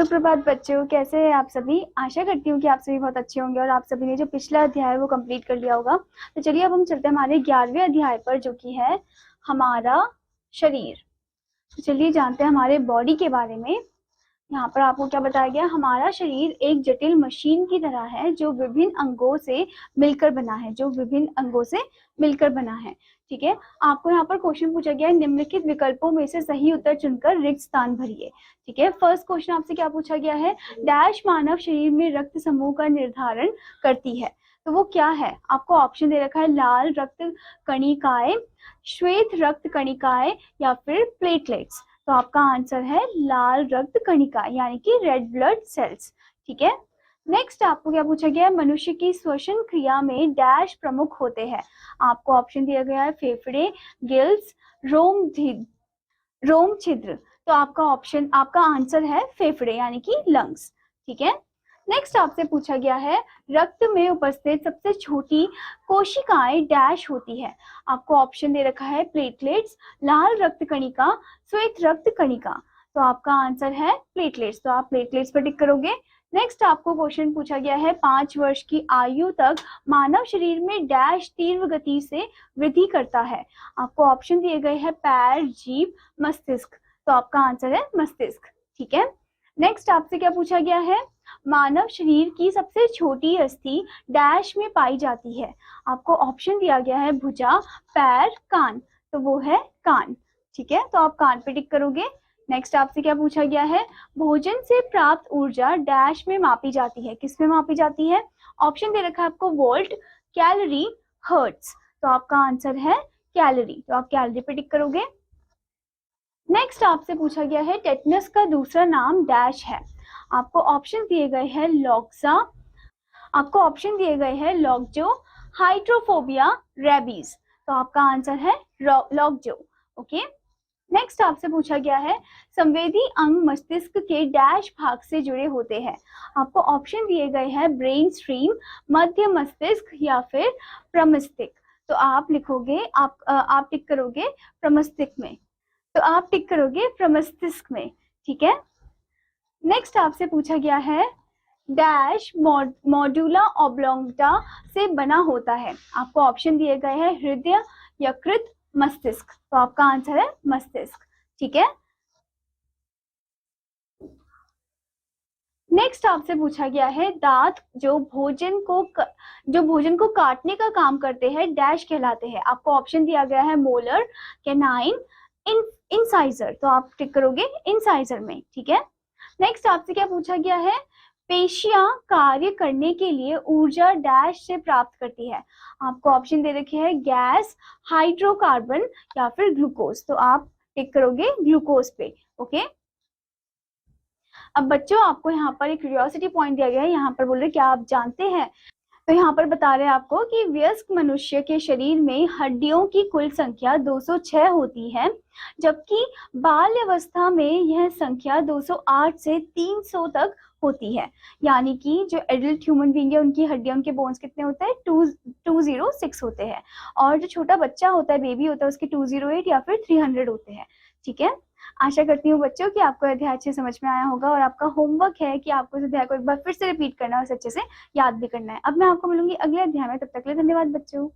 सुप्रभात बच्चों, कैसे हैं आप सभी। आशा करती हूँ कि आप सभी बहुत अच्छे होंगे और आप सभी ने जो पिछला अध्याय है वो कंप्लीट कर लिया होगा। तो चलिए अब हम चलते हैं हमारे 11वें अध्याय पर, जो कि है हमारा शरीर। तो चलिए जानते हैं हमारे बॉडी के बारे में। यहाँ पर आपको क्या बताया गया, हमारा शरीर एक जटिल मशीन की तरह है जो विभिन्न अंगों से मिलकर बना है, ठीक है। आपको यहाँ पर क्वेश्चन पूछा गया है, निम्नलिखित विकल्पों में से सही उत्तर चुनकर रिक्त स्थान भरिए, ठीक है। फर्स्ट क्वेश्चन आपसे क्या पूछा गया है, डैश मानव शरीर में रक्त समूह का निर्धारण करती है। तो वो क्या है, आपको ऑप्शन दे रखा है, लाल रक्त कणिकाएं, श्वेत रक्त कणिकाएं या फिर प्लेटलेट्स। तो आपका आंसर है लाल रक्त कणिका यानी कि रेड ब्लड सेल्स, ठीक है। नेक्स्ट आपको क्या पूछा गया है, मनुष्य की श्वसन क्रिया में डैश प्रमुख होते हैं। आपको ऑप्शन दिया गया है, फेफड़े, गिल्स, रोम छिद्र। तो आपका आंसर है फेफड़े यानी कि लंग्स, ठीक है। नेक्स्ट आपसे पूछा गया है, रक्त में उपस्थित सबसे छोटी कोशिकाएं डैश होती है। आपको ऑप्शन दे रखा है, प्लेटलेट्स, लाल रक्त कणिका, श्वेत रक्त कणिका। तो आपका आंसर है प्लेटलेट्स, तो आप प्लेटलेट्स पर टिक करोगे। नेक्स्ट आपको क्वेश्चन पूछा गया है, 5 वर्ष की आयु तक मानव शरीर में डैश तीव्र गति से वृद्धि करता है। आपको ऑप्शन दिए गए हैं, पैर, जीभ, मस्तिष्क। तो आपका आंसर है मस्तिष्क, ठीक है। नेक्स्ट आपसे क्या पूछा गया है, मानव शरीर की सबसे छोटी अस्थि डैश में पाई जाती है। आपको ऑप्शन दिया गया है, भुजा, पैर, कान। तो वो है कान, ठीक है। तो आप कान पे टिक करोगे। नेक्स्ट आपसे क्या पूछा गया है, भोजन से प्राप्त ऊर्जा डैश में मापी जाती है। किस में मापी जाती है, ऑप्शन दे रखा है आपको, वोल्ट, कैलोरी, हर्ट्ज। तो आपका आंसर है कैलोरी, तो आप कैलोरी पे टिक करोगे। नेक्स्ट आपसे पूछा गया है, टेटनस का दूसरा नाम डैश है। आपको ऑप्शन दिए गए हैं, लॉक्सा, आपको ऑप्शन दिए गए हैं, लॉकजो, हाइड्रोफोबिया, रेबीज। तो आपका आंसर है लॉकजो, ओके। नेक्स्ट आपसे पूछा गया है, संवेदी अंग मस्तिष्क के डैश भाग से जुड़े होते हैं। आपको ऑप्शन दिए गए हैं, ब्रेन स्ट्रीम, मध्य मस्तिष्क या फिर प्रमस्तिष्क। तो आप लिखोगे, आप टिक करोगे प्रमस्तिष्क में, तो आप टिक करोगे प्रमस्तिष्क में, ठीक है। नेक्स्ट आपसे पूछा गया है, डैश मॉड्यूला ऑब्लोंगटा से बना होता है। आपको ऑप्शन दिए गए हैं, हृदय, यकृत, मस्तिष्क। तो आपका आंसर है मस्तिष्क, ठीक है। नेक्स्ट आपसे पूछा गया है, दांत जो भोजन को काटने का काम करते हैं डैश कहलाते हैं। आपको ऑप्शन दिया गया है, मोलर, कैनाइन, इंसाइजर। तो आप टिक करोगे इंसाइजर में, ठीक है। नेक्स्ट आपसे क्या पूछा गया है, पेशियां कार्य करने के लिए ऊर्जा डैश से प्राप्त करती है। आपको ऑप्शन दे रखे हैं, गैस, हाइड्रोकार्बन या फिर ग्लूकोज। तो आप टिक करोगे ग्लूकोज पे, ओके। अब बच्चों आपको यहाँ पर एक क्यूरियोसिटी पॉइंट दिया गया है, यहाँ पर बोल रहे क्या आप जानते हैं। तो यहाँ पर बता रहे हैं आपको कि वयस्क मनुष्य के शरीर में हड्डियों की कुल संख्या 206 होती है, जबकि बाल्यावस्था में यह संख्या 208 से 300 तक होती है। यानी कि जो एडल्ट ह्यूमन बीइंग है उनकी हड्डियां, उनके बोन्स कितने होते हैं, 206 होते हैं। और जो छोटा बच्चा होता है, बेबी होता है, उसके 208 या फिर 300 होते हैं, ठीक है। आशा करती हूँ बच्चों कि आपको अध्याय अच्छे समझ में आया होगा, और आपका होमवर्क है कि आपको इस अध्याय को एक बार फिर से रिपीट करना है और अच्छे से याद भी करना है। अब मैं आपको मिलूंगी अगले अध्याय में, तब तक के लिए धन्यवाद बच्चों।